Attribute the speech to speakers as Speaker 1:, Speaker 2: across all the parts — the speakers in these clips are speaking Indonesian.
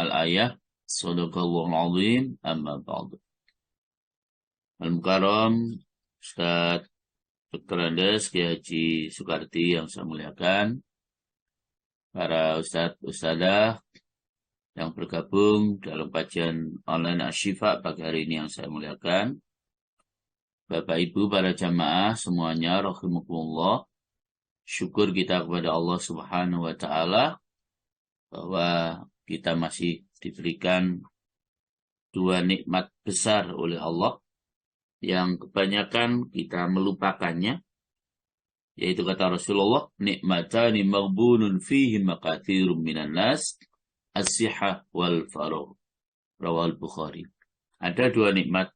Speaker 1: Al-ayah. Sadaqallahul azim. Amma ba'du. Al-Mukarram Ustaz Dr. Andes Kiai Haji Soekarti yang saya muliakan, para Ustadz Ustadzah yang bergabung dalam kajian online Asy-Syifa pagi hari ini yang saya muliakan, Bapak Ibu para jamaah semuanya rahimakumullah. Syukur kita kepada Allah Subhanahu wa taala bahwa kita masih diberikan dua nikmat besar oleh Allah yang kebanyakan kita melupakannya, yaitu kata Rasulullah, nikmatani maghbunun fihi maqatsirun minan nas, as-sihah wal faragh. Rawal Bukhari. Ada dua nikmat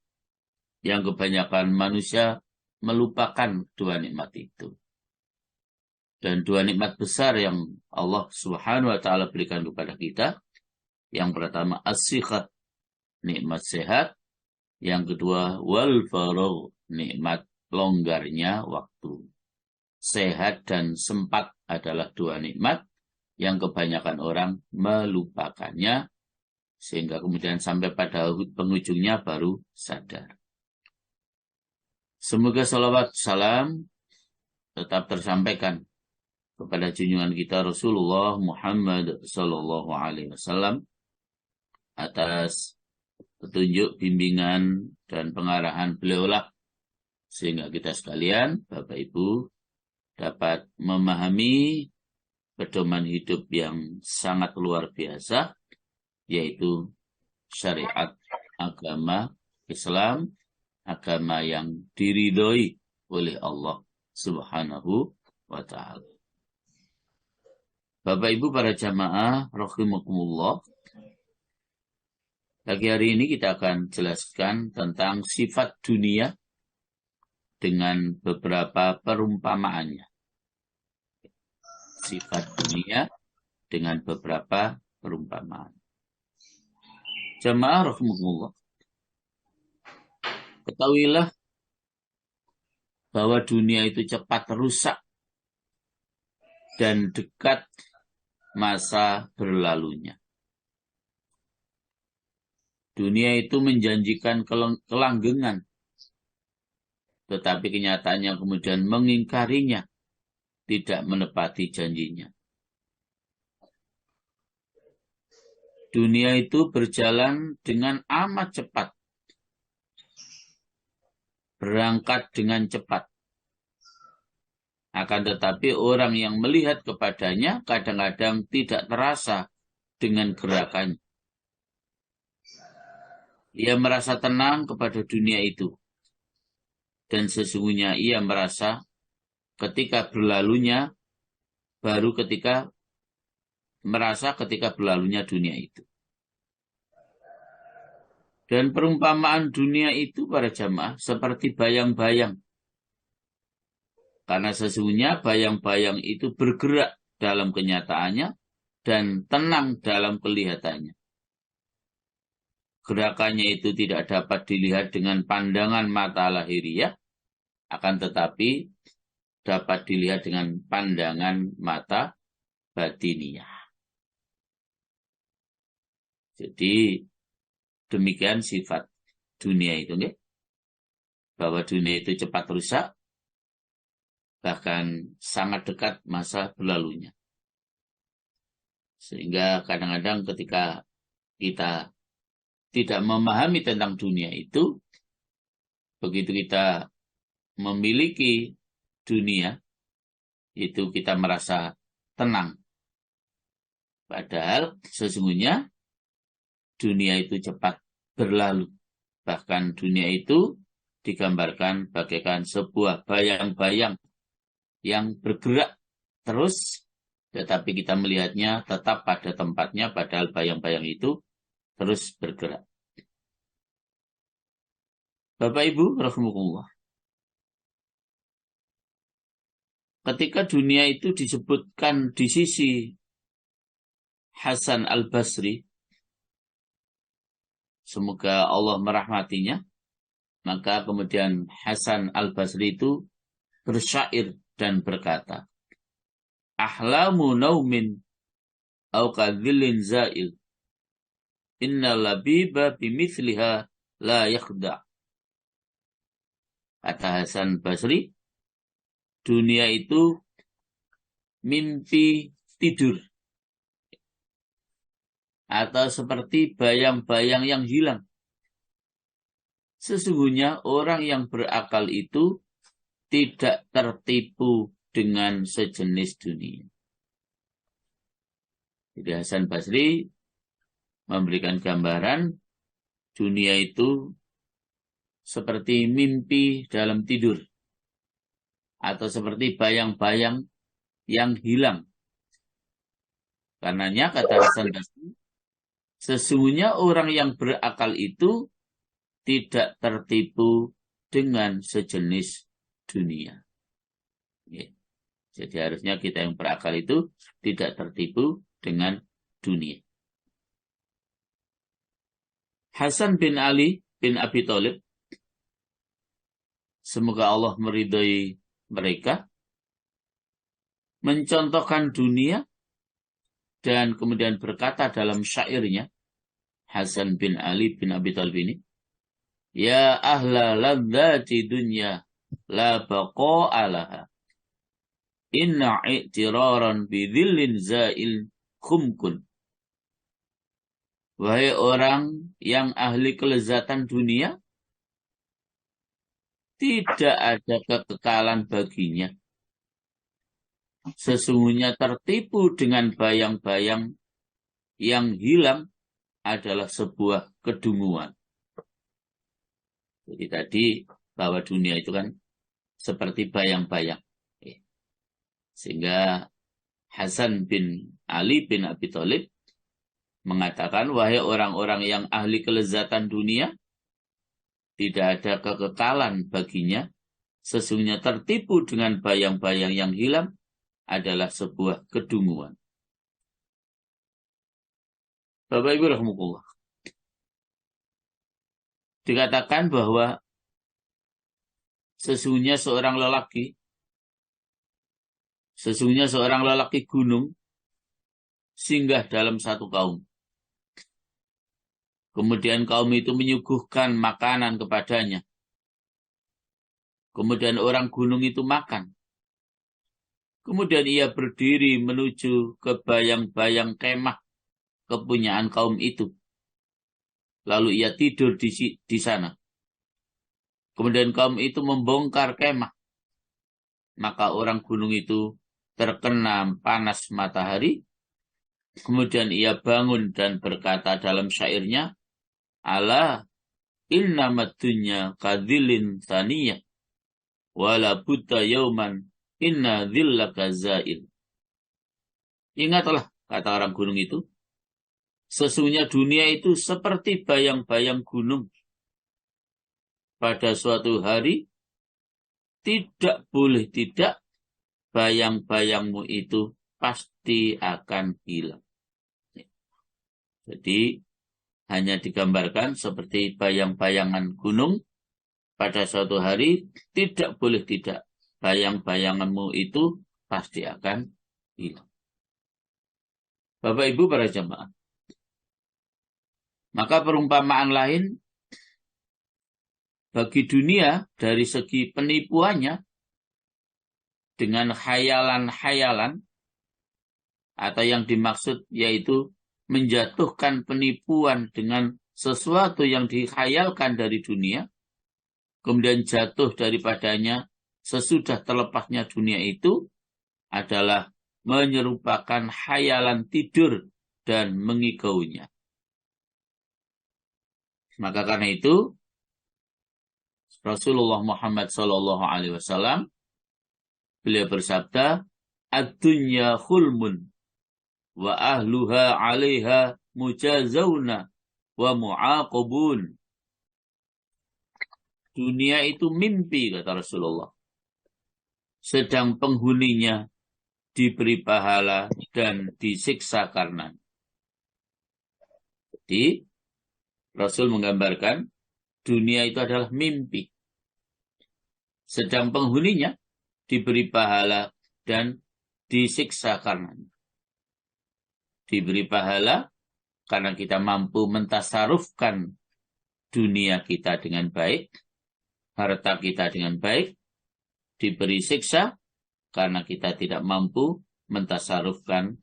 Speaker 1: yang kebanyakan manusia melupakan dua nikmat itu. Dan dua nikmat besar yang Allah Subhanahu wa taala berikan kepada kita. Yang pertama as-sihah, nikmat sehat. Yang kedua wal faragh, nikmat longgarnya waktu. Sehat dan sempat adalah dua nikmat yang kebanyakan orang melupakannya, sehingga kemudian sampai pada penghujungnya baru sadar. Semoga salawat salam tetap tersampaikan kepada junjungan kita Rasulullah Muhammad sallallahu alaihi wasallam atas petunjuk, bimbingan, dan pengarahan beliaulah, sehingga kita sekalian, Bapak Ibu, dapat memahami pedoman hidup yang sangat luar biasa, yaitu syariat agama Islam, agama yang diridhoi oleh Allah Subhanahu wa ta'ala. Bapak Ibu para jamaah rahimakumullah, pagi hari ini kita akan jelaskan tentang sifat dunia dengan beberapa perumpamaannya. Sifat dunia dengan beberapa perumpamaan. Jamaah rahimakumullah, ketahuilah bahwa dunia itu cepat rusak dan dekat masa berlalunya. Dunia itu menjanjikan kelanggengan, tetapi kenyataannya kemudian mengingkarinya, tidak menepati janjinya. Dunia itu berjalan dengan amat cepat, berangkat dengan cepat. Akan tetapi orang yang melihat kepadanya kadang-kadang tidak terasa dengan gerakannya. Ia merasa tenang kepada dunia itu. Dan sesungguhnya ia merasa ketika berlalunya, baru ketika berlalunya dunia itu. Dan perumpamaan dunia itu para jamaah seperti bayang-bayang. Karena sesungguhnya bayang-bayang itu bergerak dalam kenyataannya dan tenang dalam kelihatannya. Gerakannya itu tidak dapat dilihat dengan pandangan mata lahiriah, akan tetapi dapat dilihat dengan pandangan mata batiniah. Jadi demikian sifat dunia itu, nggih? Bahwa dunia itu cepat rusak, bahkan sangat dekat masa berlalunya. Sehingga kadang-kadang ketika kita tidak memahami tentang dunia itu, begitu kita memiliki dunia, itu kita merasa tenang. Padahal sesungguhnya dunia itu cepat berlalu. Bahkan dunia itu digambarkan bagaikan sebuah bayang-bayang yang bergerak terus, tetapi kita melihatnya tetap pada tempatnya, padahal bayang-bayang itu terus bergerak. Bapak Ibu rahimakumullah, ketika dunia itu disebutkan di sisi Hasan Al-Basri, semoga Allah merahmatinya, maka kemudian Hasan Al-Basri itu bersyair dan berkata, ahlamu naumin au kadhillin zail, innal labiba bimithliha la yakhda'. Kata Hasan Basri, dunia itu mimpi tidur atau seperti bayang-bayang yang hilang. Sesungguhnya orang yang berakal itu tidak tertipu dengan sejenis dunia. Jadi Hasan Basri memberikan gambaran dunia itu seperti mimpi dalam tidur atau seperti bayang-bayang yang hilang. Karenanya kata Hasan Basri, sesungguhnya orang yang berakal itu tidak tertipu dengan sejenis dunia. Ya. Jadi harusnya kita yang berakal itu tidak tertipu dengan dunia. Hasan bin Ali bin Abi Thalib, semoga Allah meridhai mereka, mencontohkan dunia dan kemudian berkata dalam syairnya, Hasan bin Ali bin Abi Thalib ini, ya ahla ladzati dunya la baqa'a laha, inna i'tiraran bidhillin za'il khumkun. Wahai orang yang ahli kelezatan dunia, tidak ada kekekalan baginya. Sesungguhnya tertipu dengan bayang-bayang yang hilang adalah sebuah kedunguan. Jadi tadi bahwa dunia itu kan seperti bayang-bayang. Sehingga Hasan bin Ali bin Abi Thalib mengatakan, wahai orang-orang yang ahli kelezatan dunia, tidak ada kekekalan baginya. Sesungguhnya tertipu dengan bayang-bayang yang hilang adalah sebuah kedunguan. Bapak Ibu rahmatullah. Dikatakan bahwa sesungguhnya seorang lelaki gunung singgah dalam satu kaum. Kemudian kaum itu menyuguhkan makanan kepadanya. Kemudian orang gunung itu makan. Kemudian ia berdiri menuju ke bayang-bayang kemah kepunyaan kaum itu. Lalu ia tidur di sana. Kemudian kaum itu membongkar kemah. Maka orang gunung itu terkena panas matahari. Kemudian ia bangun dan berkata dalam syairnya, ala innamat dunya kadhilin thaniyah wala buta yauman inna dhillaka za'il. Ingatlah, kata orang gunung itu, sesungguhnya dunia itu seperti bayang-bayang gunung. Pada suatu hari, tidak boleh tidak, bayang-bayangmu itu pasti akan hilang. Jadi, hanya digambarkan seperti bayang-bayangan gunung. Pada suatu hari, tidak boleh tidak, bayang-bayanganmu itu pasti akan hilang. Bapak Ibu para jamaah. Maka perumpamaan lain bagi dunia dari segi penipuannya dengan khayalan-khayalan atau yang dimaksud yaitu menjatuhkan penipuan dengan sesuatu yang dikhayalkan dari dunia, kemudian jatuh daripadanya sesudah terlepasnya dunia itu adalah menyerupakan khayalan tidur dan mengigaunya. Maka karena itu Rasulullah Muhammad SAW beliau bersabda, ad-dunya khulmun wa ahluha 'alaiha mujazawna wa mu'aqabun. Dunia itu mimpi, kata Rasulullah. Sedang penghuninya diberi pahala dan disiksa karena. Jadi Rasul menggambarkan dunia itu adalah mimpi. Sedang penghuninya diberi pahala dan disiksa karenanya. Diberi pahala karena kita mampu mentasarufkan dunia kita dengan baik, harta kita dengan baik, diberi siksa karena kita tidak mampu mentasarufkan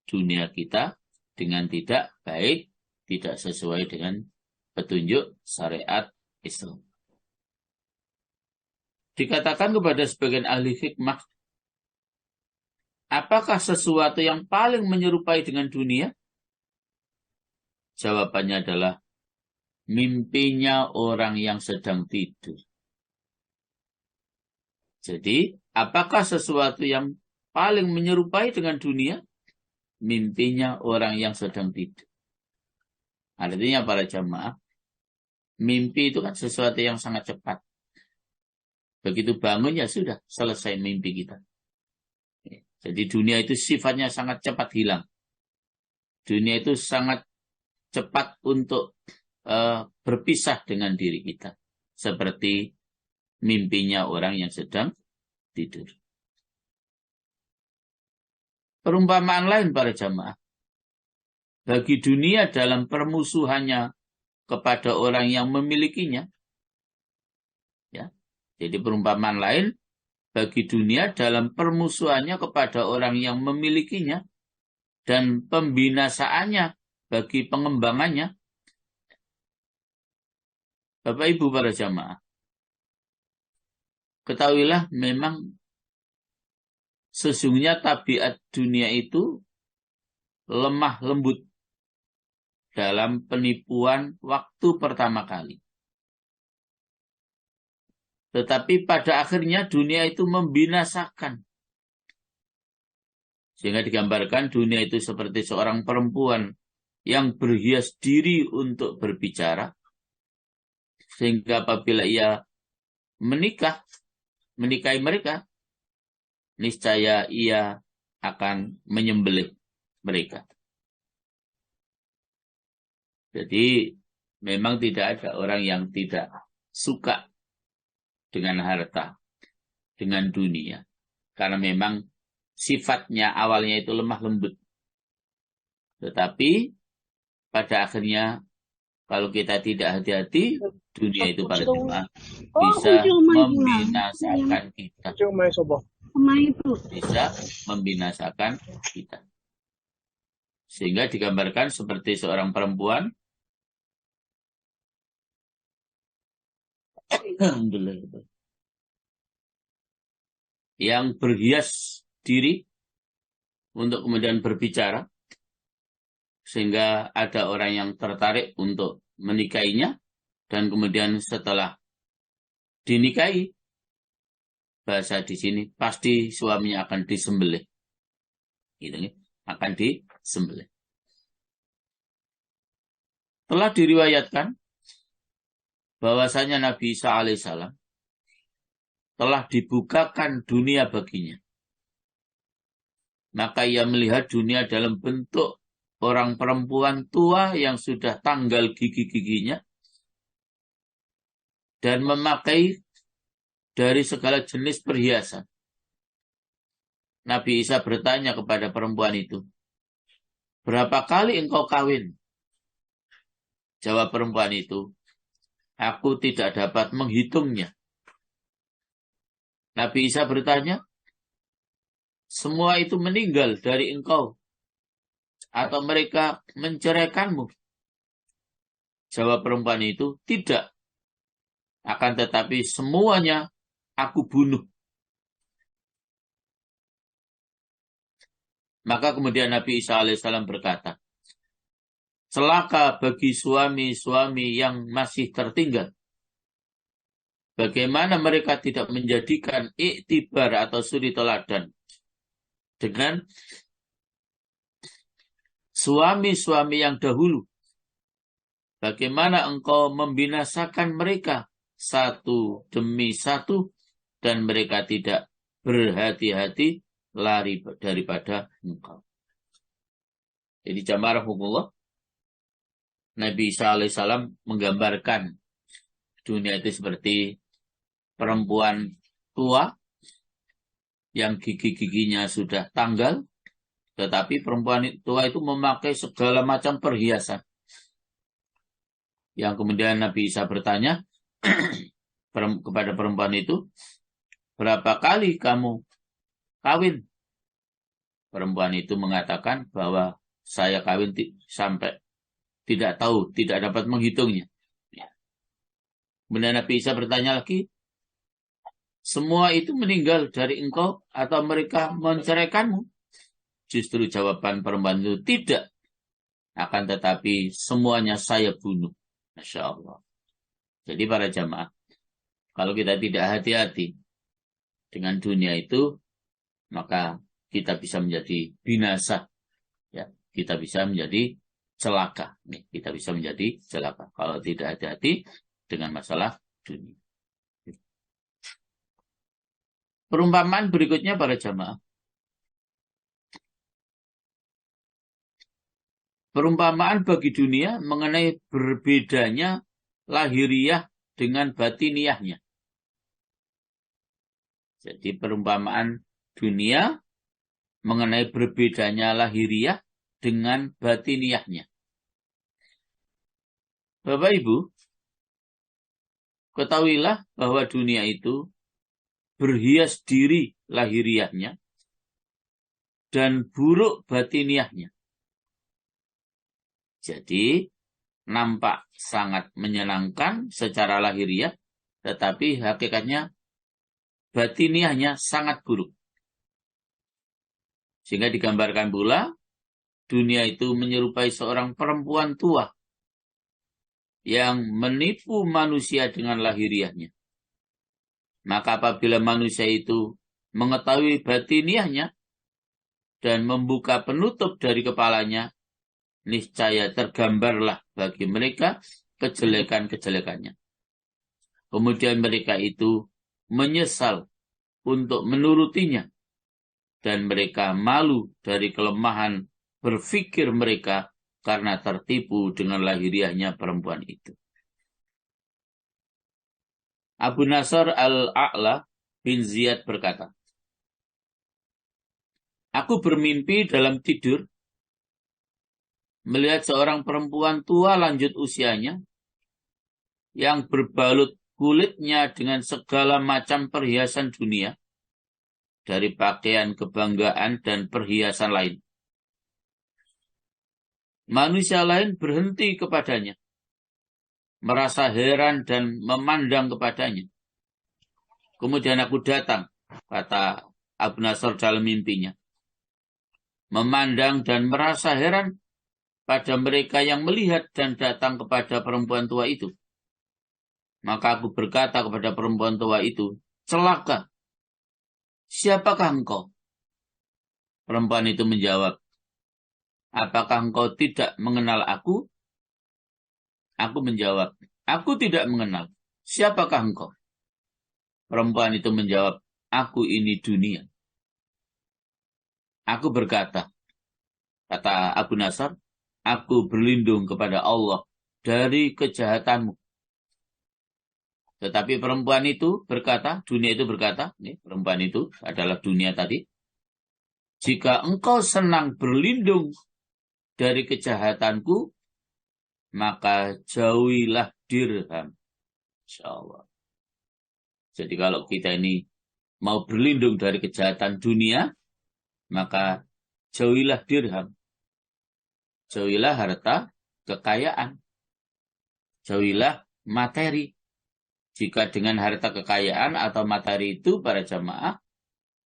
Speaker 1: dunia kita dengan tidak baik, tidak sesuai dengan petunjuk syariat Islam. Dikatakan kepada sebagian ahli hikmah, apakah sesuatu yang paling menyerupai dengan dunia? Jawabannya adalah mimpinya orang yang sedang tidur. Jadi, apakah sesuatu yang paling menyerupai dengan dunia? Mimpinya orang yang sedang tidur. Artinya para jamaah, mimpi itu kan sesuatu yang sangat cepat. Begitu bangun ya sudah, selesai mimpi kita. Jadi dunia itu sifatnya sangat cepat hilang. Dunia itu sangat cepat untuk berpisah dengan diri kita. Seperti mimpinya orang yang sedang tidur. Perumpamaan lain para jamaah. Bagi dunia dalam permusuhannya kepada orang yang memilikinya. Ya. Jadi perumpamaan lain bagi dunia dalam permusuhannya kepada orang yang memilikinya dan pembinasaannya bagi pengembangannya. Bapak Ibu para jamaah, ketahuilah memang sesungguhnya tabiat dunia itu lemah lembut dalam penipuan waktu pertama kali. Tetapi pada akhirnya dunia itu membinasakan. Sehingga digambarkan dunia itu seperti seorang perempuan yang berhias diri untuk berbicara. Sehingga apabila ia menikahi mereka, niscaya ia akan menyembelih mereka. Jadi memang tidak ada orang yang tidak suka dengan harta, dengan dunia. Karena memang sifatnya awalnya itu lemah lembut. Tetapi pada akhirnya kalau kita tidak hati-hati, dunia itu para jemaah bisa membinasakan kita. Bisa membinasakan kita. Sehingga digambarkan seperti seorang perempuan. Alhamdulillah. Yang berhias diri untuk kemudian berbicara. Sehingga ada orang yang tertarik untuk menikahinya. Dan kemudian setelah dinikahi, bahasa di sini, pasti suaminya akan disembelih. Gitu, akan disembelih. Telah diriwayatkan bahwasanya Nabi Isa alaihissalam telah dibukakan dunia baginya. Maka ia melihat dunia dalam bentuk orang perempuan tua yang sudah tanggal gigi-giginya dan memakai dari segala jenis perhiasan. Nabi Isa bertanya kepada perempuan itu, berapa kali engkau kawin? Jawab perempuan itu, aku tidak dapat menghitungnya. Nabi Isa bertanya, semua itu meninggal dari engkau atau mereka menceraikanmu? Jawab perempuan itu, tidak. Akan tetapi semuanya aku bunuh. Maka kemudian Nabi Isa alaihissalam berkata, celaka bagi suami-suami yang masih tertinggal. Bagaimana mereka tidak menjadikan iktibar atau suri teladan dengan suami-suami yang dahulu. Bagaimana engkau membinasakan mereka satu demi satu dan mereka tidak berhati-hati lari daripada engkau. Jadi jamaah rahimahullah, Nabi Isa alaihissalam menggambarkan dunia itu seperti perempuan tua yang gigi-giginya sudah tanggal Tetapi perempuan tua itu memakai segala macam perhiasan. Yang kemudian Nabi Isa bertanya kepada perempuan itu, berapa kali kamu kawin? Perempuan itu mengatakan bahwa saya kawin sampai tidak tahu, tidak dapat menghitungnya. Kemudian Nabi Isa bertanya lagi, semua itu meninggal dari engkau atau mereka menceraikanmu? Justru jawaban perempuan itu tidak. Akan tetapi semuanya saya bunuh. Masya Allah. Jadi para jamaah, kalau kita tidak hati-hati dengan dunia itu, maka kita bisa menjadi binasa. Ya, kita bisa menjadi celaka. Kita bisa menjadi celaka kalau tidak hati-hati dengan masalah dunia. Perumpamaan berikutnya para jamaah. Perumpamaan bagi dunia mengenai berbedanya lahiriah dengan batiniahnya. Jadi perumpamaan dunia mengenai berbedanya lahiriah dengan batiniahnya. Bapak Ibu, ketahuilah bahwa dunia itu berhias diri lahiriahnya dan buruk batiniahnya. Jadi nampak sangat menyenangkan secara lahiriah, tetapi hakikatnya batiniahnya sangat buruk. Sehingga digambarkan pula, dunia itu menyerupai seorang perempuan tua yang menipu manusia dengan lahiriahnya. Maka apabila manusia itu mengetahui batiniahnya dan membuka penutup dari kepalanya, niscaya tergambarlah bagi mereka kejelekan-kejelekannya. Kemudian mereka itu menyesal untuk menurutinya. Dan mereka malu dari kelemahan berpikir mereka karena tertipu dengan lahiriahnya perempuan itu. Abu Nasr al-A'la bin Ziyad berkata, aku bermimpi dalam tidur melihat seorang perempuan tua lanjut usianya yang berbalut kulitnya dengan segala macam perhiasan dunia, dari pakaian kebanggaan dan perhiasan lain. Manusia lain berhenti kepadanya, merasa heran dan memandang kepadanya. Kemudian aku datang, kata Abu Nasr dalam mimpinya, memandang dan merasa heran pada mereka yang melihat dan datang kepada perempuan tua itu. Maka aku berkata kepada perempuan tua itu, celaka, siapakah engkau? Perempuan itu menjawab, apakah engkau tidak mengenal aku? Aku menjawab, aku tidak mengenal. Siapakah engkau? Perempuan itu menjawab, aku ini dunia. Aku berkata, kata Abu Nasr, aku berlindung kepada Allah dari kejahatanmu. Tetapi perempuan itu berkata, dunia itu berkata, ini perempuan itu adalah dunia tadi, jika engkau senang berlindung dari kejahatanku, maka jauhilah dirham. Insyaallah. Jadi kalau kita ini mau berlindung dari kejahatan dunia, maka jauhilah dirham. Jauhilah harta kekayaan. Jauhilah materi. Jika dengan harta kekayaan atau materi itu para jamaah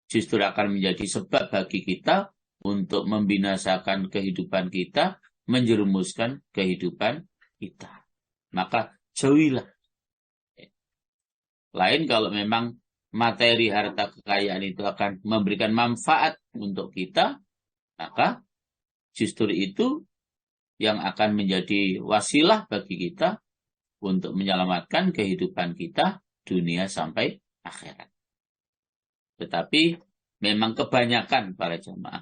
Speaker 1: justru akan menjadi sebab bagi kita untuk membinasakan kehidupan kita, menjerumuskan kehidupan kita. Maka jauhilah. Lain kalau memang materi harta kekayaan itu akan memberikan manfaat untuk kita, maka justru itu yang akan menjadi wasilah bagi kita untuk menyelamatkan kehidupan kita dunia sampai akhirat. Tetapi memang kebanyakan para jamaah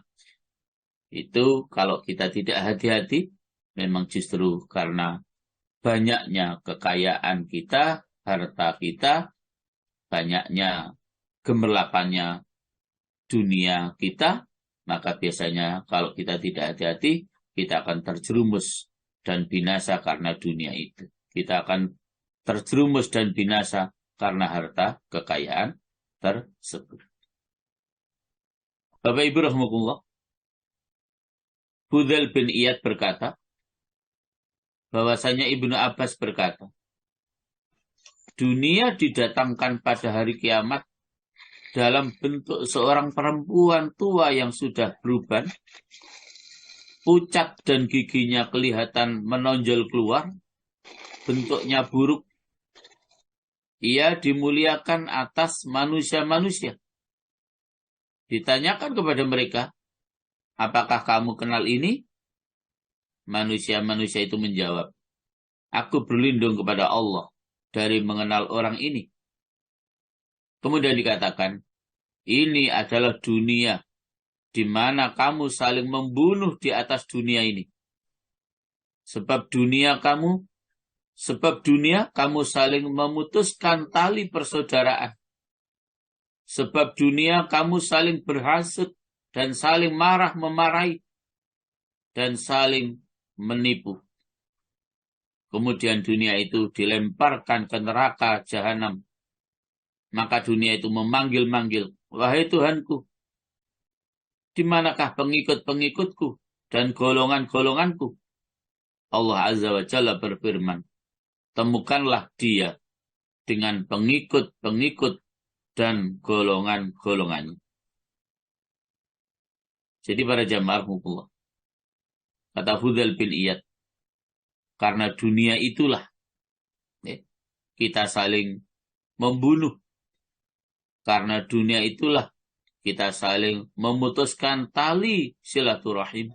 Speaker 1: itu kalau kita tidak hati-hati, memang justru karena banyaknya kekayaan kita, harta kita, banyaknya gemerlapannya dunia kita, maka biasanya kalau kita tidak hati-hati, kita akan terjerumus dan binasa karena dunia itu. Kita akan terjerumus dan binasa karena harta kekayaan tersebut. Bapak Ibu rahmatullah, Fudail bin Iyad berkata, bahwasanya Ibnu Abbas berkata, dunia didatangkan pada hari kiamat dalam bentuk seorang perempuan tua yang sudah beruban, pucat dan giginya kelihatan menonjol keluar, bentuknya buruk. Ia dimuliakan atas manusia-manusia. Ditanyakan kepada mereka, apakah kamu kenal ini? Manusia-manusia itu menjawab, aku berlindung kepada Allah dari mengenal orang ini. Kemudian dikatakan, ini adalah dunia di mana kamu saling membunuh di atas dunia ini. Sebab dunia kamu saling memutuskan tali persaudaraan. Sebab dunia kamu saling berhasut dan saling marah-memarahi dan saling menipu. Kemudian dunia itu dilemparkan ke neraka jahanam. Maka dunia itu memanggil-manggil, wahai Tuhanku, di manakah pengikut-pengikutku dan golongan-golonganku? Allah Azza wa Jalla berfirman, temukanlah dia dengan pengikut-pengikut dan golongan-golongannya. Jadi para jamaah rahmatullah, kata Fudail bin Iyad, karena dunia itulah kita saling membunuh. Karena dunia itulah kita saling memutuskan tali silaturahim.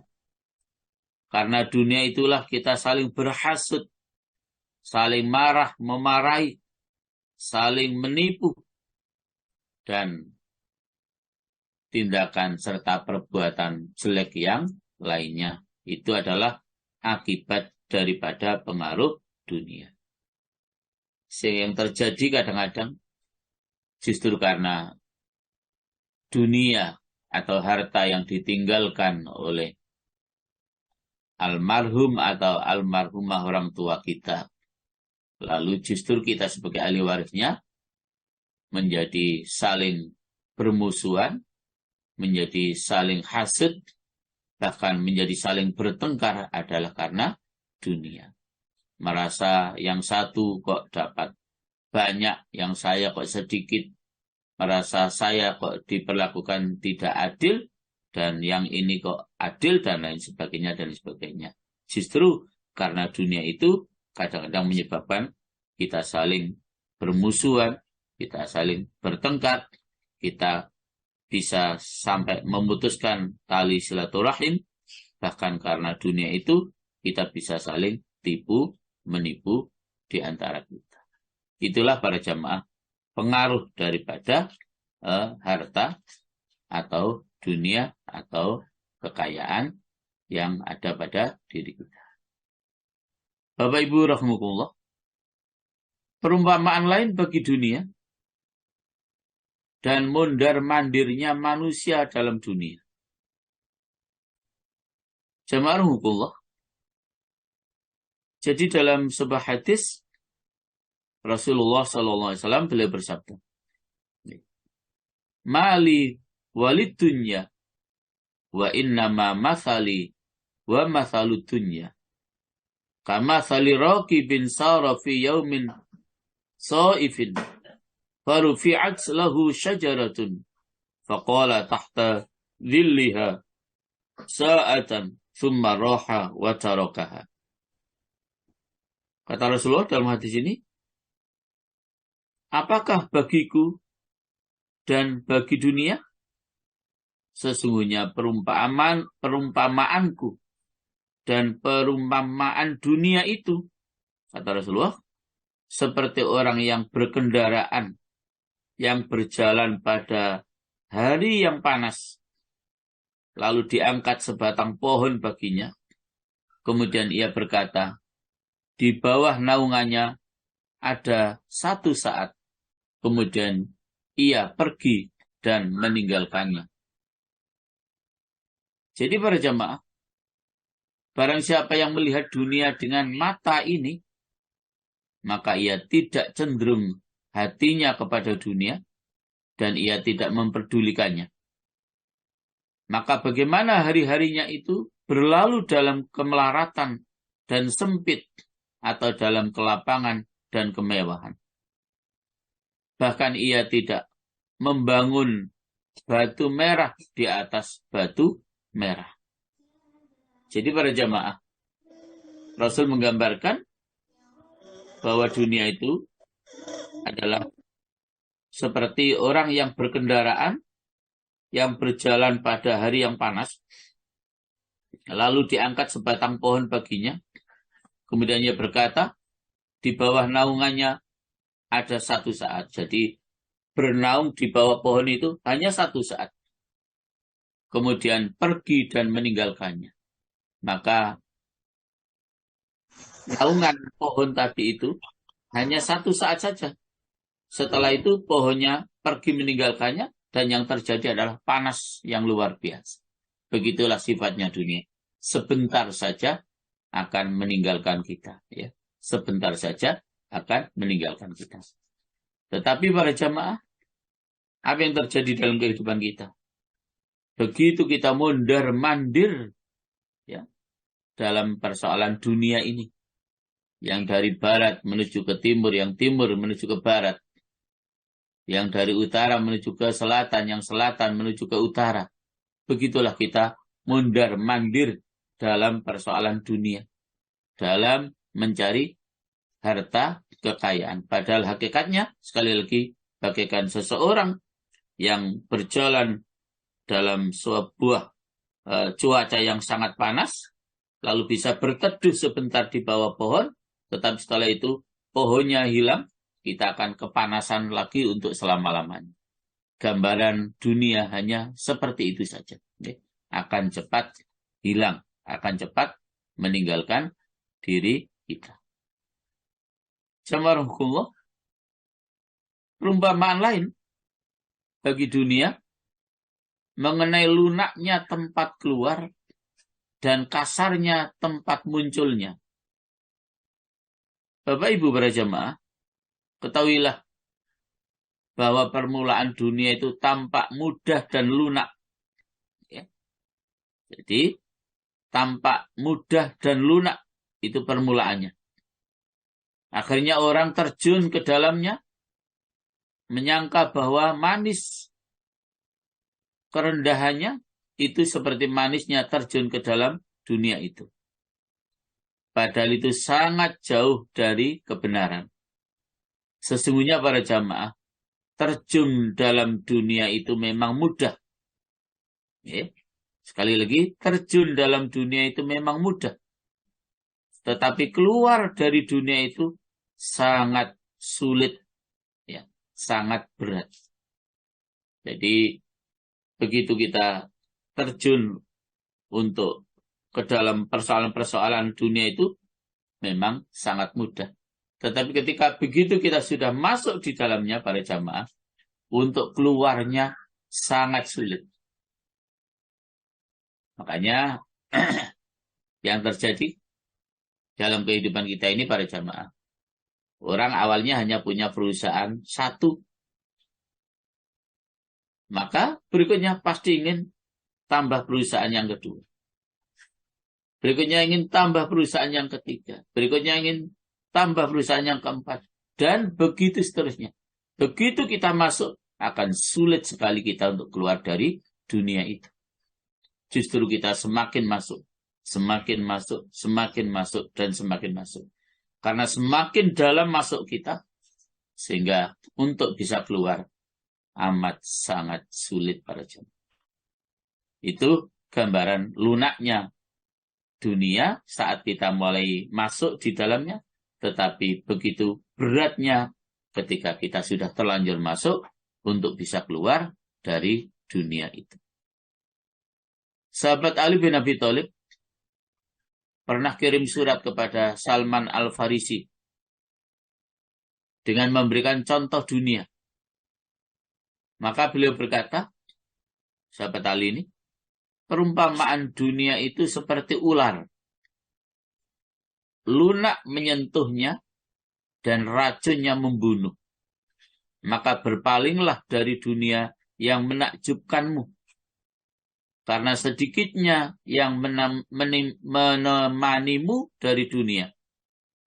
Speaker 1: Karena dunia itulah kita saling berhasut, saling marah, memarahi, saling menipu, dan tindakan serta perbuatan jelek yang lainnya. Itu adalah akibat daripada pengaruh dunia. Sehingga yang terjadi kadang-kadang justru karena dunia atau harta yang ditinggalkan oleh almarhum atau almarhumah orang tua kita. Lalu justru kita sebagai ahli warisnya menjadi saling bermusuhan, menjadi saling hasad, bahkan menjadi saling bertengkar adalah karena dunia. Merasa yang satu kok dapat banyak, yang saya kok sedikit, merasa saya kok diperlakukan tidak adil, dan yang ini kok adil, dan lain sebagainya, dan sebagainya. Justru karena dunia itu kadang-kadang menyebabkan kita saling bermusuhan, kita saling bertengkar, kita bisa sampai memutuskan tali silaturahim, bahkan karena dunia itu kita bisa saling tipu, menipu di antara kita. Itulah para jamaah pengaruh daripada harta atau dunia atau kekayaan yang ada pada diri kita. Bapak Ibu rahmatullah, perumpamaan lain bagi dunia dan mondar-mandirnya manusia dalam dunia. Jamaah rahmatullah, jadi dalam sebuah hadis Rasulullah SAW beliau bersabda, mali walid dunya wa innama mathali wa mathalud dunya kama thali raqibin sara fi yaumin saifin farufi'at lahu syajaratun faqala tahta dhilliha sa'atan thumma raha wa tarakaha. Kata Rasulullah dalam hadis ini, apakah bagiku dan bagi dunia? Sesungguhnya perumpamaanku dan perumpamaan dunia itu, kata Rasulullah, seperti orang yang berkendaraan, yang berjalan pada hari yang panas, lalu diangkat sebatang pohon baginya. Kemudian ia berkata, di bawah naungannya ada satu saat. Kemudian ia pergi dan meninggalkannya. Jadi para jamaah, barang siapa yang melihat dunia dengan mata ini, maka ia tidak cenderung hatinya kepada dunia dan ia tidak memperdulikannya. Maka bagaimana hari-harinya itu berlalu dalam kemelaratan dan sempit atau dalam kelapangan dan kemewahan. Bahkan ia tidak membangun batu merah di atas batu merah. Jadi para jamaah, Rasul menggambarkan bahwa dunia itu adalah seperti orang yang berkendaraan yang berjalan pada hari yang panas, lalu diangkat sebatang pohon baginya, kemudian ia berkata, di bawah naungannya ada satu saat. Jadi bernaung di bawah pohon itu hanya satu saat. Kemudian pergi dan meninggalkannya. Maka naungan pohon tadi itu hanya satu saat saja. Setelah itu pohonnya pergi meninggalkannya dan yang terjadi adalah panas yang luar biasa. Begitulah sifatnya dunia. Sebentar saja akan meninggalkan kita. Ya. Sebentar saja akan meninggalkan kita. Tetapi para jamaah, apa yang terjadi dalam kehidupan kita? Begitu kita mondar-mandir ya, dalam persoalan dunia ini. Yang dari barat menuju ke timur, yang timur menuju ke barat. Yang dari utara menuju ke selatan, yang selatan menuju ke utara. Begitulah kita mondar-mandir dalam persoalan dunia. Dalam mencari harta kekayaan. Padahal hakikatnya, sekali lagi, bagaikan seseorang yang berjalan dalam sebuah cuaca yang sangat panas, lalu bisa berteduh sebentar di bawah pohon, tetapi setelah itu pohonnya hilang, kita akan kepanasan lagi untuk selama-lamanya. Gambaran dunia hanya seperti itu saja. Akan cepat hilang, akan cepat meninggalkan diri kita. Jamarahullah, perumpamaan lain bagi dunia mengenai lunaknya tempat keluar dan kasarnya tempat munculnya. Bapak Ibu para jamaah, ketahuilah bahwa permulaan dunia itu tampak mudah dan lunak. Ya. Jadi, tampak mudah dan lunak itu permulaannya. Akhirnya orang terjun ke dalamnya, menyangka bahwa manis kerendahannya itu seperti manisnya terjun ke dalam dunia itu. Padahal itu sangat jauh dari kebenaran. Sesungguhnya para jamaah, terjun dalam dunia itu memang mudah. Ya. Sekali lagi, terjun dalam dunia itu memang mudah. Tetapi keluar dari dunia itu sangat sulit. Ya. Sangat berat. Jadi, begitu kita terjun untuk ke dalam persoalan-persoalan dunia itu memang sangat mudah. Tetapi ketika begitu kita sudah masuk di dalamnya para jamaah, untuk keluarnya sangat sulit. Makanya yang terjadi dalam kehidupan kita ini para jamaah, orang awalnya hanya punya perusahaan satu. Maka berikutnya pasti ingin tambah perusahaan yang kedua. Berikutnya ingin tambah perusahaan yang ketiga. Berikutnya ingin tambah perusahaan yang keempat. Dan begitu seterusnya. Begitu kita masuk, akan sulit sekali kita untuk keluar dari dunia itu. Justru kita semakin masuk, semakin masuk, semakin masuk, dan semakin masuk. Karena semakin dalam masuk kita, sehingga untuk bisa keluar, amat sangat sulit para jemaah. Itu gambaran lunaknya dunia saat kita mulai masuk di dalamnya, tetapi begitu beratnya ketika kita sudah terlanjur masuk untuk bisa keluar dari dunia itu. Sahabat Ali bin Abi Thalib pernah kirim surat kepada Salman Al-Farisi dengan memberikan contoh dunia. Maka beliau berkata, sahabat Ali ini, perumpamaan dunia itu seperti ular. Lunak menyentuhnya dan racunnya membunuh. Maka berpalinglah dari dunia yang menakjubkanmu. Karena sedikitnya yang menemanimu dari dunia.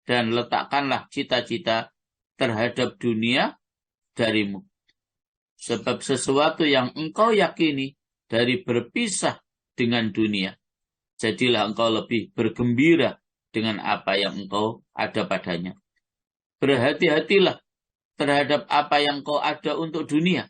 Speaker 1: Dan letakkanlah cita-cita terhadap dunia darimu. Sebab sesuatu yang engkau yakini dari berpisah dengan dunia. Jadilah engkau lebih bergembira dengan apa yang engkau ada padanya. Berhati-hatilah terhadap apa yang engkau ada untuk dunia.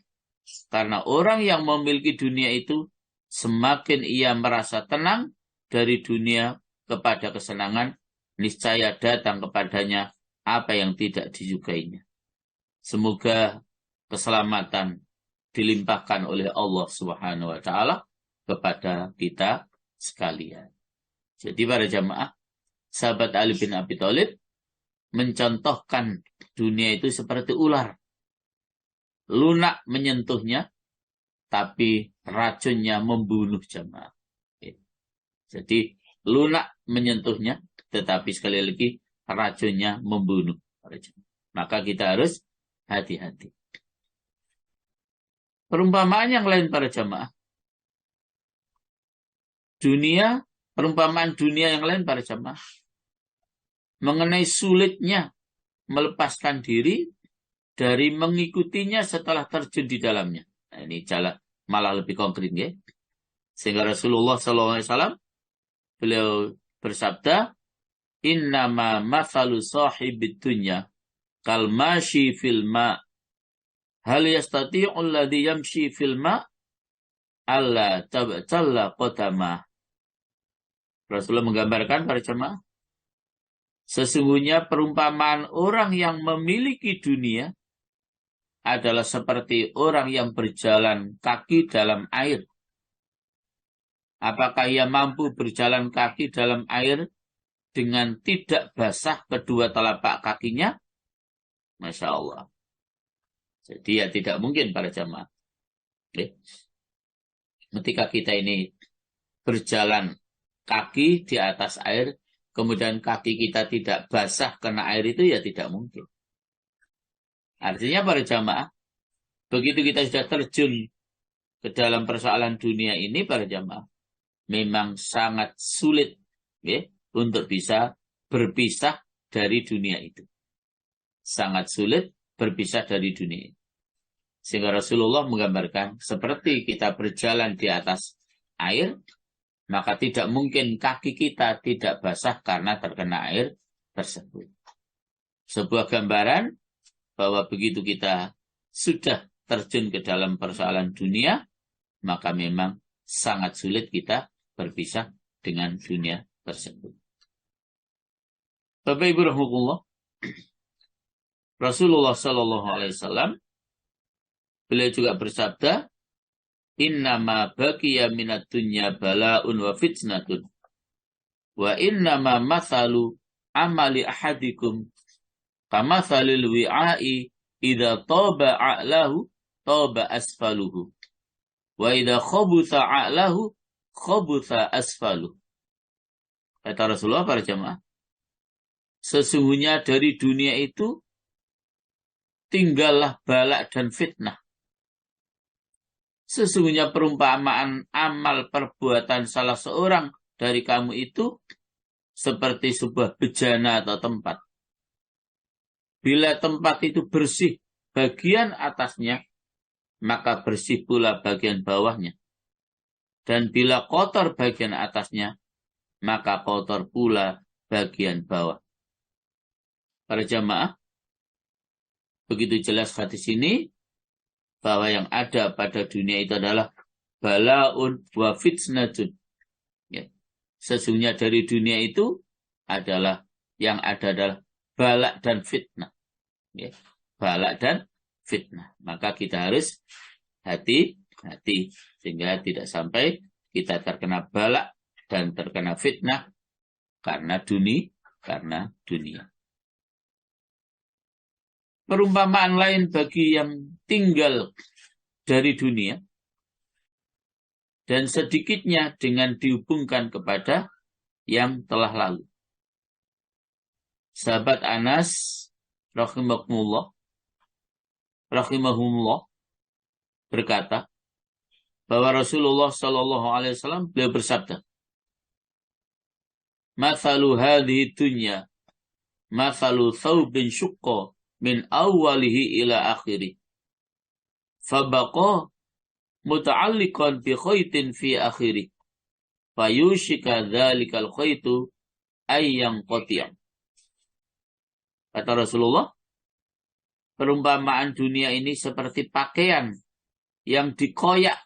Speaker 1: Karena orang yang memiliki dunia itu, semakin ia merasa tenang dari dunia kepada kesenangan, niscaya datang kepadanya apa yang tidak disukainya. Semoga keselamatan dilimpahkan oleh Allah Subhanahu wa taala kepada kita sekalian. Jadi para jamaah, sahabat Ali bin Abi Thalib mencontohkan dunia itu seperti ular. Lunak menyentuhnya, tapi racunnya membunuh jamaah. Jadi lunak menyentuhnya, tetapi sekali lagi racunnya membunuh. Maka kita harus hati-hati. Perumpamaan yang lain para jamaah. Perumpamaan dunia yang lain para jamaah. Mengenai sulitnya melepaskan diri dari mengikutinya setelah terjun di dalamnya. Nah, ini malah lebih konkret ya. Sehingga Rasulullah SAW beliau bersabda, "Innama mathalu sahibid dunya kal mashi fil ma. Hal yastati'u alladhi yamshi fil ma alla tabtalla qadama." Rasulullah menggambarkan para jemaah, sesungguhnya perumpamaan orang yang memiliki dunia adalah seperti orang yang berjalan kaki dalam air. Apakah ia mampu berjalan kaki dalam air dengan tidak basah kedua telapak kakinya? Masya Allah. Jadi ya tidak mungkin para jamaah. Ketika kita ini berjalan kaki di atas air, kemudian kaki kita tidak basah kena air itu ya tidak mungkin. Artinya para jamaah, begitu kita sudah terjun ke dalam persoalan dunia ini para jamaah, memang sangat sulit ya, untuk bisa berpisah dari dunia itu. Sangat sulit berpisah dari dunia itu. Sehingga Rasulullah menggambarkan seperti kita berjalan di atas air, maka tidak mungkin kaki kita tidak basah karena terkena air tersebut. Sebuah gambaran bahwa begitu kita sudah terjun ke dalam persoalan dunia, maka memang sangat sulit kita berpisah dengan dunia tersebut. Bapak Ibu rahmatullah, Rasulullah Shallallahu Alaihi Wasallam beliau juga bersabda, "Innama baqiya minad dunya bala'un wa fitnatun, wa innama mathalu amali ahadikum kamathalil wi'a'i idza taba a'lahu taba asfaluhu, wa idza khabutha a'lahu khabutha asfaluhu." Kata Rasulullah para jemaah, sesungguhnya dari dunia itu tinggallah balak dan fitnah. Sesungguhnya perumpamaan amal perbuatan salah seorang dari kamu itu seperti sebuah bejana atau tempat. Bila tempat itu bersih bagian atasnya, maka bersih pula bagian bawahnya. Dan bila kotor bagian atasnya, maka kotor pula bagian bawah. Para jamaah, begitu jelas hadis ini, bahwa yang ada pada dunia itu adalah bala'un wa fitnatun. Ya. Sesungguhnya dari dunia itu adalah yang ada adalah balak dan fitnah. Ya. Balak dan fitnah. Maka kita harus hati-hati sehingga tidak sampai kita terkena balak dan terkena fitnah karena dunia. Perumpamaan lain bagi yang tinggal dari dunia dan sedikitnya dengan dihubungkan kepada yang telah lalu. Sahabat Anas rahimahumullah berkata bahwa Rasulullah Shallallahu Alaihi Wasallam beliau bersabda, "Mathalu hadhihi dunya, mathalu thawbin syuqqa min awwalihi ila akhirih, fabaqa muta'alliqan bi khaytin fi akhirih, fayushika dhalikal khaytu ayyang qati'am." Kata Rasulullah, perumpamaan dunia ini seperti pakaian yang dikoyak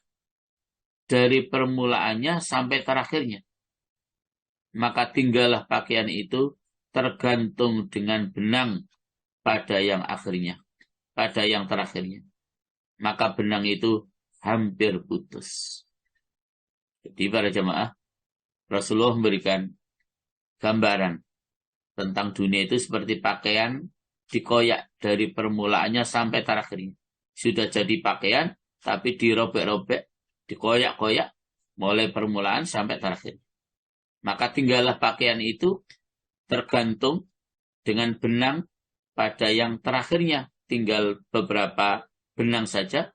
Speaker 1: dari permulaannya sampai terakhirnya. Maka tinggallah pakaian itu tergantung dengan benang pada yang akhirnya, pada yang terakhirnya. Maka benang itu hampir putus. Jadi para jemaah, Rasulullah memberikan gambaran tentang dunia itu seperti pakaian dikoyak dari permulaannya sampai terakhirnya. Sudah jadi pakaian, tapi dirobek-robek, dikoyak-koyak, mulai permulaan sampai terakhir. Maka tinggallah pakaian itu tergantung dengan benang pada yang terakhirnya. Tinggal beberapa benang saja,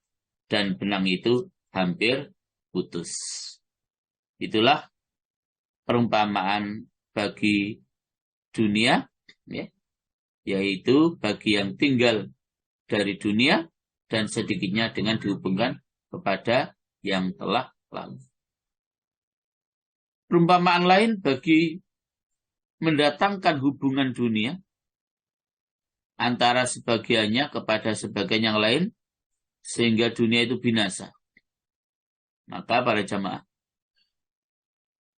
Speaker 1: dan benang itu hampir putus. Itulah perumpamaan bagi dunia, ya, yaitu bagi yang tinggal dari dunia dan sedikitnya dengan dihubungkan kepada yang telah lalu. Perumpamaan lain bagi mendatangkan hubungan dunia antara sebagiannya kepada sebagian yang lain sehingga dunia itu binasa. Maka para jamaah,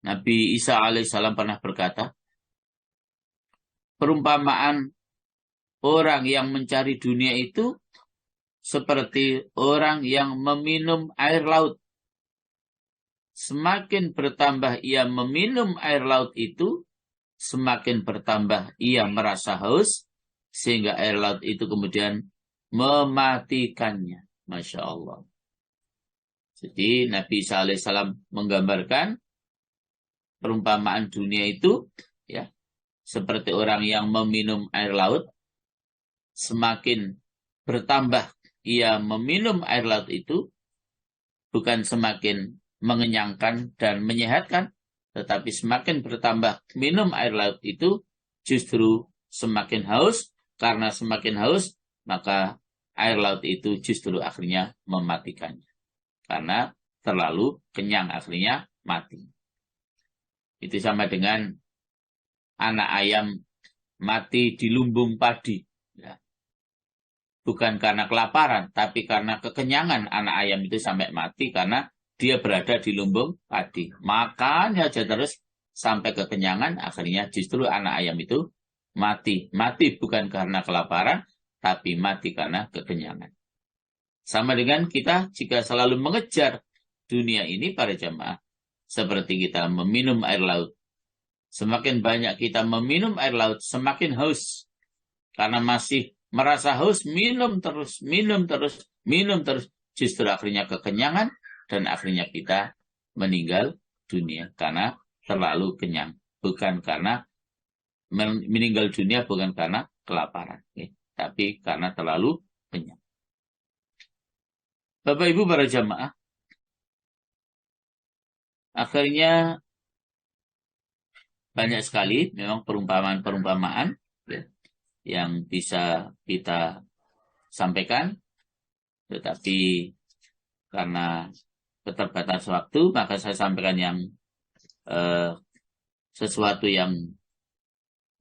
Speaker 1: Nabi Isa alaihissalam pernah berkata, perumpamaan orang yang mencari dunia itu seperti orang yang meminum air laut. Semakin bertambah ia meminum air laut itu, semakin bertambah ia merasa haus, sehingga air laut itu kemudian mematikannya. Masya Allah. Jadi Nabi Isa alaihissalam menggambarkan perumpamaan dunia itu, ya, seperti orang yang meminum air laut. Semakin bertambah ia meminum air laut itu, bukan semakin mengenyangkan dan menyehatkan, tetapi semakin bertambah minum air laut itu justru semakin haus. Karena semakin haus, maka air laut itu justru akhirnya mematikannya. Karena terlalu kenyang, akhirnya mati. Itu sama dengan anak ayam mati di lumbung padi. Ya. Bukan karena kelaparan, tapi karena kekenyangan anak ayam itu sampai mati karena dia berada di lumbung padi. Makan aja terus sampai kekenyangan, akhirnya justru anak ayam itu mati. Mati bukan karena kelaparan, tapi mati karena kekenyangan. Sama dengan kita jika selalu mengejar dunia ini para jamaah, seperti kita meminum air laut. Semakin banyak kita meminum air laut, semakin haus. Karena masih merasa haus, minum terus. Justru akhirnya kekenyangan, dan akhirnya kita meninggal dunia karena terlalu kenyang. Bukan karena meninggal dunia, bukan karena kelaparan, ya, tapi karena terlalu kenyang. Bapak Ibu para jamaah, akhirnya banyak sekali memang perumpamaan-perumpamaan, ya, yang bisa kita sampaikan, tetapi karena keterbatasan waktu, maka saya sampaikan yang sesuatu yang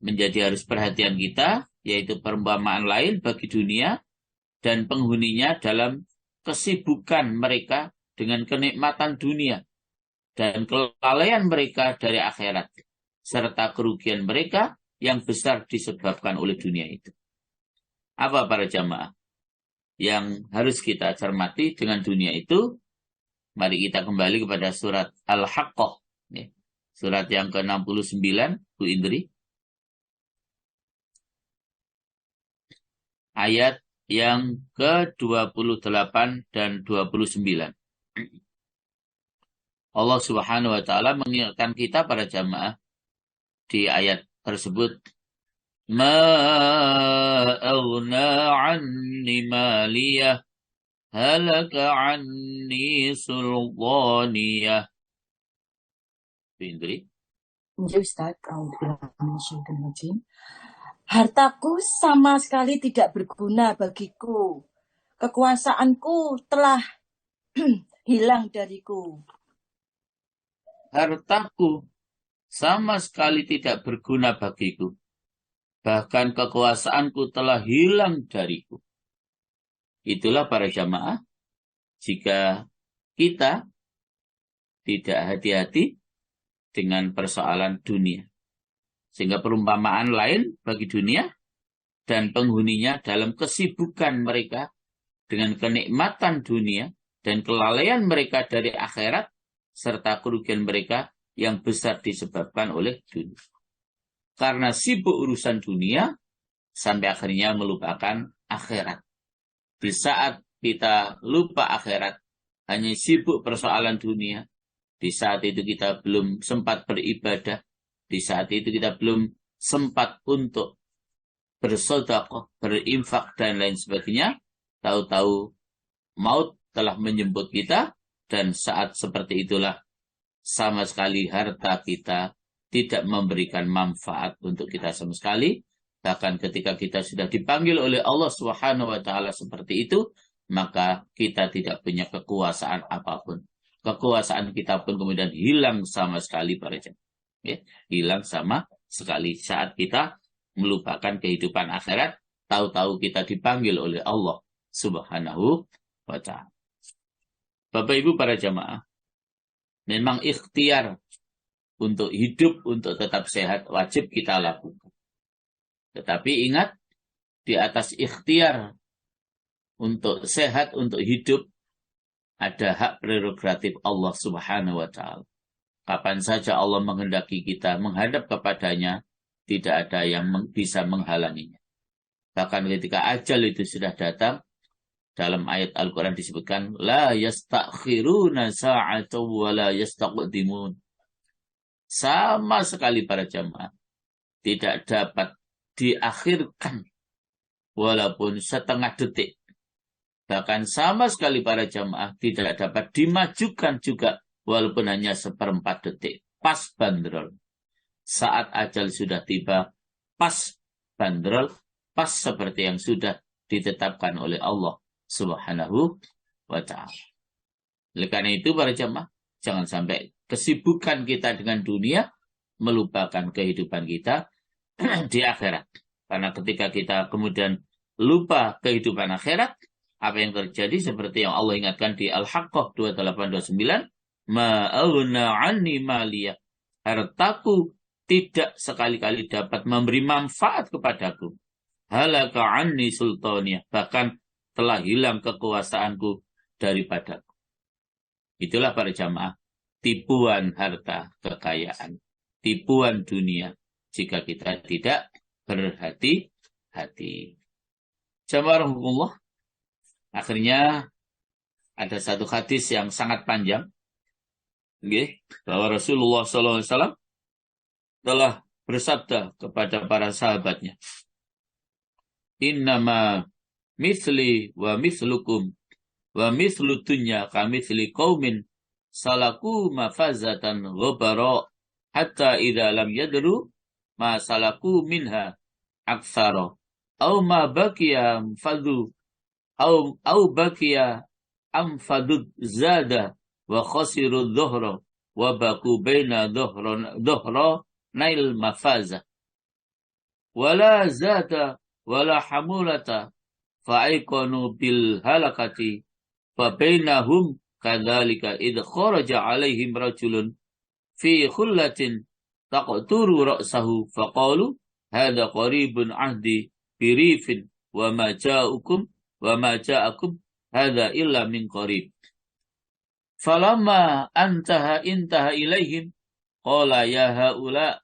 Speaker 1: menjadi harus perhatian kita, yaitu perumpamaan lain bagi dunia dan penghuninya dalam kesibukan mereka dengan kenikmatan dunia dan kelalaian mereka dari akhirat, serta kerugian mereka yang besar disebabkan oleh dunia itu. Apa para jamaah yang harus kita cermati dengan dunia itu? Mari kita kembali kepada surat Al-Haqqah, ya. Surat yang ke-69, Bu Indri. Ayat yang ke-28 dan 29. Allah Subhanahu wa taala mengingatkan kita para jamaah di ayat tersebut, ma aghna anni maliyah halaka anni sultaniyah. Pindri.
Speaker 2: Ya Ustaz, A'udzubillahi. Hartaku sama sekali tidak berguna bagiku. Kekuasaanku telah hilang dariku.
Speaker 1: Hartaku sama sekali tidak berguna bagiku. Bahkan kekuasaanku telah hilang dariku. Itulah para jamaah, jika kita tidak hati-hati dengan persoalan dunia. Sehingga perumpamaan lain bagi dunia dan penghuninya dalam kesibukan mereka dengan kenikmatan dunia dan kelalaian mereka dari akhirat serta kerugian mereka yang besar disebabkan oleh dunia. Karena sibuk urusan dunia sampai akhirnya melupakan akhirat. Di saat kita lupa akhirat, hanya sibuk persoalan dunia, di saat itu kita belum sempat beribadah, di saat itu kita belum sempat untuk bersedekah, berinfak, dan lain sebagainya. Tahu-tahu maut telah menjemput kita, dan saat seperti itulah sama sekali harta kita tidak memberikan manfaat untuk kita sama sekali. Bahkan ketika kita sudah dipanggil oleh Allah Subhanahu wa taala seperti itu, maka kita tidak punya kekuasaan apapun. Kekuasaan kita pun kemudian hilang sama sekali para jemaah. Ya, hilang sama sekali saat kita melupakan kehidupan akhirat, tahu-tahu kita dipanggil oleh Allah Subhanahu wa taala. Bapak Ibu para jemaah, memang ikhtiar untuk hidup, untuk tetap sehat, wajib kita lakukan. Tetapi ingat, di atas ikhtiar untuk sehat, untuk hidup, ada hak prerogatif Allah Subhanahu wa taala. Kapan saja Allah menghendaki kita menghadap kepadanya, tidak ada yang bisa menghalanginya. Bahkan ketika ajal itu sudah datang, dalam ayat Al-Quran disebutkan, la yastakhiruna sa'atu wa la yastaqdimun. Sama sekali para jamaah tidak dapat diakhirkan walaupun setengah detik. Bahkan sama sekali para jamaah tidak dapat dimajukan juga walaupun hanya seperempat detik. Pas bandrol. Saat ajal sudah tiba, pas bandrol, pas seperti yang sudah ditetapkan oleh Allah Subhanahu wa ta'ala. Oleh karena itu para jamaah, jangan sampai kesibukan kita dengan dunia melupakan kehidupan kita di akhirat. Karena ketika kita kemudian lupa kehidupan akhirat, apa yang terjadi seperti yang Allah ingatkan di Al-Haqqah 2829, ma'aghna anni maliyah. Hartaku tidak sekali-kali dapat memberi manfaat kepadaku. Halaka anni sultaniyah. Bahkan telah hilang kekuasaanku daripadaku. Itulah para jamaah, tipuan harta kekayaan, tipuan dunia jika kita tidak berhati-hati. Jamaah rahimahullah, akhirnya ada satu hadis yang sangat panjang, bahwa Rasulullah SAW telah bersabda kepada para sahabatnya, innama mithli wa mithlukum wa mithlu dunya ka mithli qaumin salaku mafazatan ghabara hatta idza lam yadru ma salaku minha aktsara aw ma baqiya fadu aw baqiya amfadu zada wa khasiru dhuhra wa baku baina dhuhra nail mafaza wala zada wala hamulata fa'aikonu bil halakati fabainahum kadzalika id kharaja alaihim rajulun fi khullatin taqturu ra'sahu faqalu hadha qaribun ahdi birifin wa ma ja'akum hadha illa min qarib falamma intaha ilaihim qala ya haula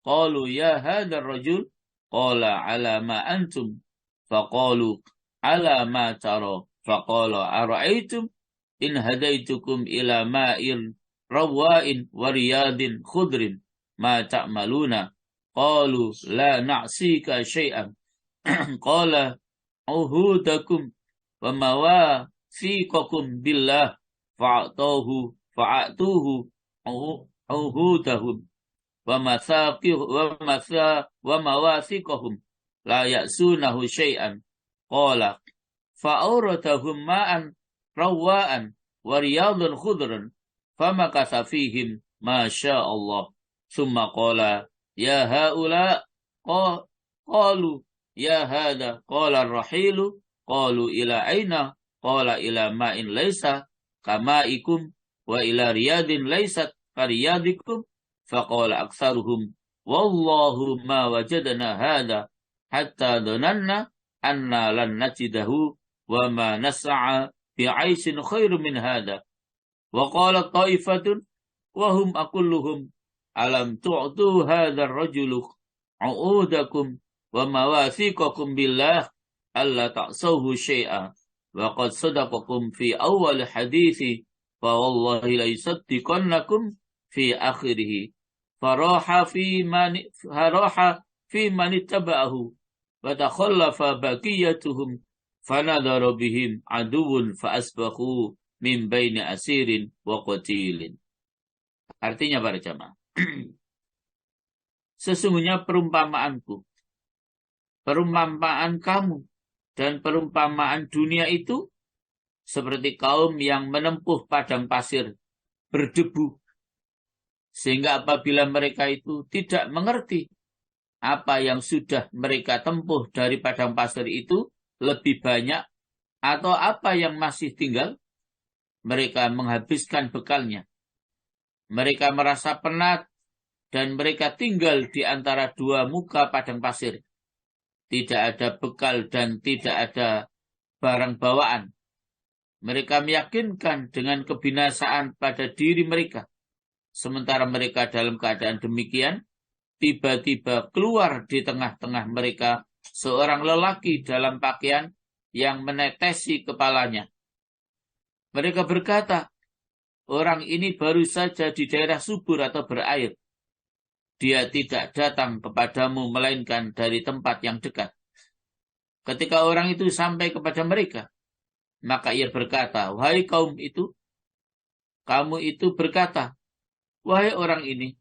Speaker 1: qalu ya hadha ar-rajul qala ala ma antum faqalu ala ma tara faqala ara'aytum in hadaitukum ila ma'in rawa'in wa riyadin khudrin ma ta'maluna. Qalu la na'sika syai'an. Qala uhudakum wa mawathiqakum billah fa'atuhu uhudahum wa mawathiqahum la ya'sunahu syai'an. Qala fa'auratahum ma'an rawa'an wa riyadun khudran famakatha fihim ma sya'allah. Summa qala ya haula qalu ya hada qala ar-rahilu qalu ila aina qala ila ma'in laisa kamaikum wa ila riyadin laisat kariyadikum faqala aktsaruhum wallahu ma wajadna hada hatta dhananna anna lan najidahu wa ma nas'a bi'aisin khairu min hada. Wa qala ta'ifatun wa hum akulluhum alam tu'tu hadzal rajulu u'udakum wa mawathiqakum billah alla ta'sawhu syai'a wa qad sadaqakum fi awal hadithi fa wallahi la yusaddiqannakum fi akhirih faraha fi man ittaba'ahu wa takhallafa baqiyatuhum fanadara bihim aduwwun fa asbahu min baini asirin wa qatilin. Artinya para jamaah, sesungguhnya perumpamaanku, perumpamaan kamu, dan perumpamaan dunia itu seperti kaum yang menempuh padang pasir berdebu. Sehingga apabila mereka itu tidak mengerti apa yang sudah mereka tempuh dari padang pasir itu lebih banyak atau apa yang masih tinggal, mereka menghabiskan bekalnya. Mereka merasa penat dan mereka tinggal di antara dua muka padang pasir. Tidak ada bekal dan tidak ada barang bawaan. Mereka meyakinkan dengan kebinasaan pada diri mereka. Sementara mereka dalam keadaan demikian, tiba-tiba keluar di tengah-tengah mereka seorang lelaki dalam pakaian yang menetesi kepalanya. Mereka berkata, orang ini baru saja di daerah subur atau berair. Dia tidak datang kepadamu melainkan dari tempat yang dekat. Ketika orang itu sampai kepada mereka, maka ia berkata, wahai kaum itu, kamu itu berkata, wahai orang ini.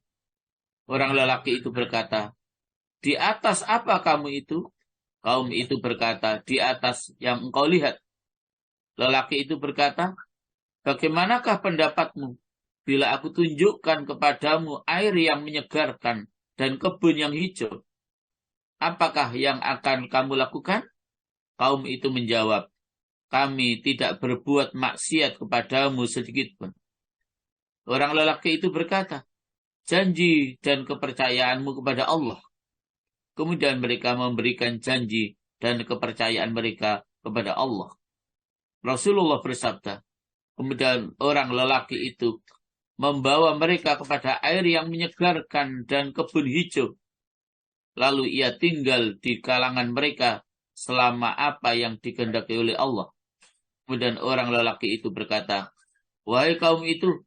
Speaker 1: Orang lelaki itu berkata, di atas apa kamu itu? Kaum itu berkata, di atas yang engkau lihat. Lelaki itu berkata, bagaimanakah pendapatmu bila aku tunjukkan kepadamu air yang menyegarkan dan kebun yang hijau? Apakah yang akan kamu lakukan? Kaum itu menjawab, kami tidak berbuat maksiat kepadamu sedikit pun. Orang lelaki itu berkata, janji dan kepercayaanmu kepada Allah. Kemudian mereka memberikan janji dan kepercayaan mereka kepada Allah. Rasulullah bersabda, kemudian orang lelaki itu membawa mereka kepada air yang menyegarkan dan kebun hijau. Lalu ia tinggal di kalangan mereka selama apa yang dikehendaki oleh Allah. Kemudian orang lelaki itu berkata, wahai kaum itu.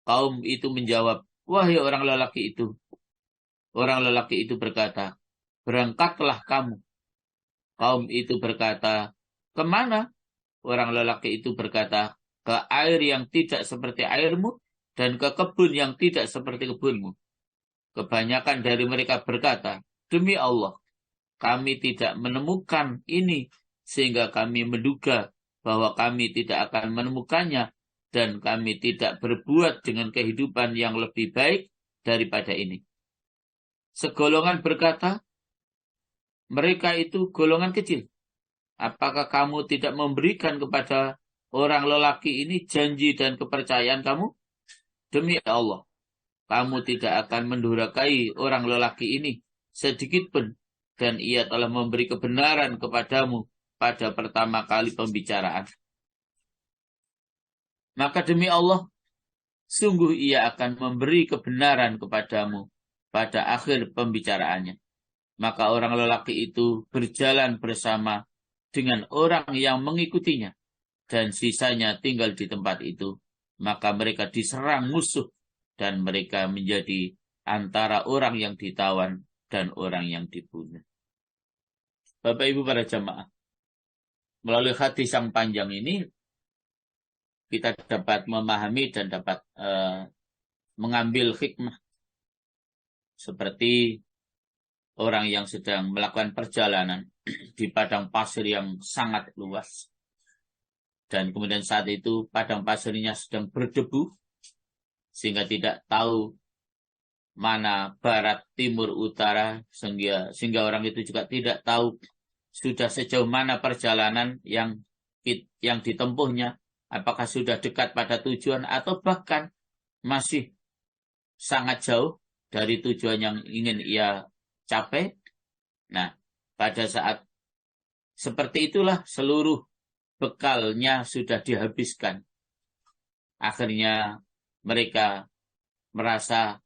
Speaker 1: Kaum itu menjawab, wahai orang lelaki itu. Orang lelaki itu berkata, berangkatlah kamu. Kaum itu berkata, kemana? Orang lelaki itu berkata, ke air yang tidak seperti airmu dan ke kebun yang tidak seperti kebunmu. Kebanyakan dari mereka berkata, demi Allah, kami tidak menemukan ini sehingga kami menduga bahwa kami tidak akan menemukannya dan kami tidak berbuat dengan kehidupan yang lebih baik daripada ini. Segolongan berkata, mereka itu golongan kecil. Apakah kamu tidak memberikan kepada orang lelaki ini janji dan kepercayaan kamu? Demi Allah, kamu tidak akan mendurhakai orang lelaki ini sedikit pun, dan ia telah memberi kebenaran kepadamu pada pertama kali pembicaraan. Maka demi Allah, sungguh ia akan memberi kebenaran kepadamu pada akhir pembicaraannya. Maka orang lelaki itu berjalan bersama dengan orang yang mengikutinya, dan sisanya tinggal di tempat itu. maka mereka diserang musuh dan mereka menjadi antara orang yang ditawan dan orang yang dibunuh. Bapak Ibu para jamaah, melalui hadis yang panjang ini kita dapat memahami dan dapat mengambil hikmah seperti orang yang sedang melakukan perjalanan di padang pasir yang sangat luas. Dan kemudian saat itu padang pasirnya sedang berdebu, sehingga tidak tahu mana barat, timur, utara, sehingga orang itu juga tidak tahu sudah sejauh mana perjalanan yang ditempuhnya, apakah sudah dekat pada tujuan atau bahkan masih sangat jauh dari tujuan yang ingin ia capai. Nah, pada saat seperti itulah seluruh bekalnya sudah dihabiskan. Akhirnya mereka merasa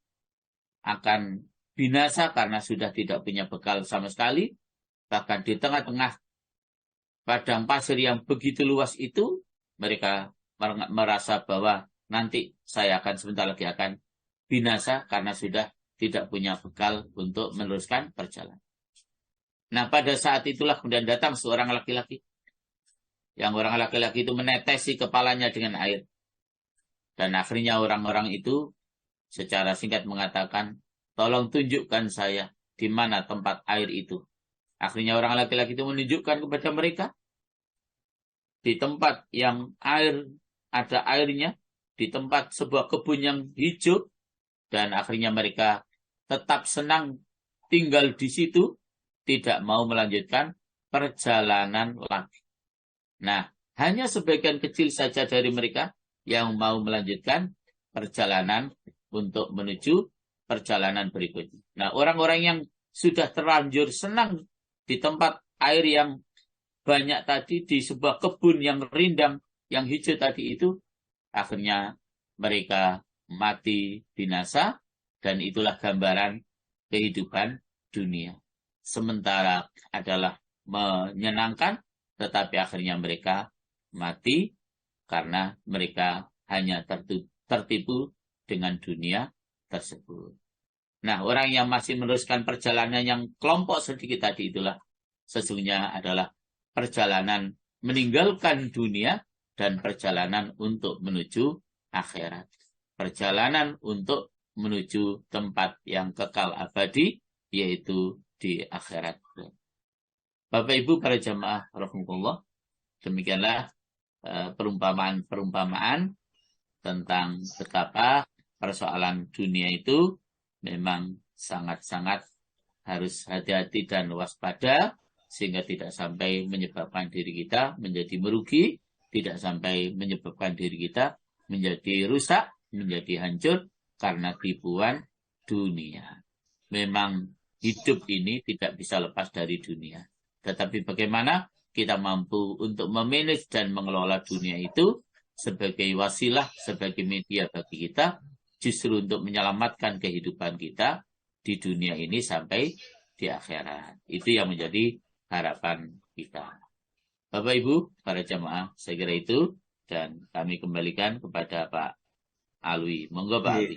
Speaker 1: akan binasa karena sudah tidak punya bekal sama sekali. Bahkan di tengah-tengah padang pasir yang begitu luas itu, mereka merasa bahwa nanti saya akan sebentar lagi akan binasa karena sudah tidak punya bekal untuk meneruskan perjalanan. Nah, pada saat itulah kemudian datang seorang laki-laki. Yang orang laki-laki itu menetesi kepalanya dengan air. Dan akhirnya orang-orang itu secara singkat mengatakan, tolong tunjukkan saya di mana tempat air itu. Akhirnya orang laki-laki itu menunjukkan kepada mereka di tempat yang ada airnya, di tempat sebuah kebun yang hijau, dan akhirnya mereka tetap senang tinggal di situ, tidak mau melanjutkan perjalanan lagi. Nah, hanya sebagian kecil saja dari mereka yang mau melanjutkan perjalanan untuk menuju perjalanan berikutnya. Nah, orang-orang yang sudah terlanjur senang di tempat air yang banyak tadi, di sebuah kebun yang rindang, yang hijau tadi itu, akhirnya mereka mati binasa, dan itulah gambaran kehidupan dunia. Sementara adalah menyenangkan, tetapi akhirnya mereka mati karena mereka hanya tertipu dengan dunia tersebut. Nah, orang yang masih meneruskan perjalanan yang kelompok sedikit tadi itulah sesungguhnya adalah perjalanan meninggalkan dunia dan perjalanan untuk menuju akhirat. Perjalanan untuk menuju tempat yang kekal abadi, yaitu di akhirat. Bapak Ibu para jamaah rahimakumullah, demikianlah perumpamaan-perumpamaan tentang betapa persoalan dunia itu memang sangat-sangat harus hati-hati dan waspada, sehingga tidak sampai menyebabkan diri kita menjadi merugi, tidak sampai menyebabkan diri kita menjadi rusak, menjadi hancur karena tipuan dunia. Memang hidup ini tidak bisa lepas dari dunia. Tetapi bagaimana kita mampu untuk memanage dan mengelola dunia itu sebagai wasilah, sebagai media bagi kita, justru untuk menyelamatkan kehidupan kita di dunia ini sampai di akhirat. Itu yang menjadi harapan kita. Bapak Ibu, para jamaah, saya kira itu, dan kami kembalikan kepada Pak Alwi. Monggo Pak Alwi.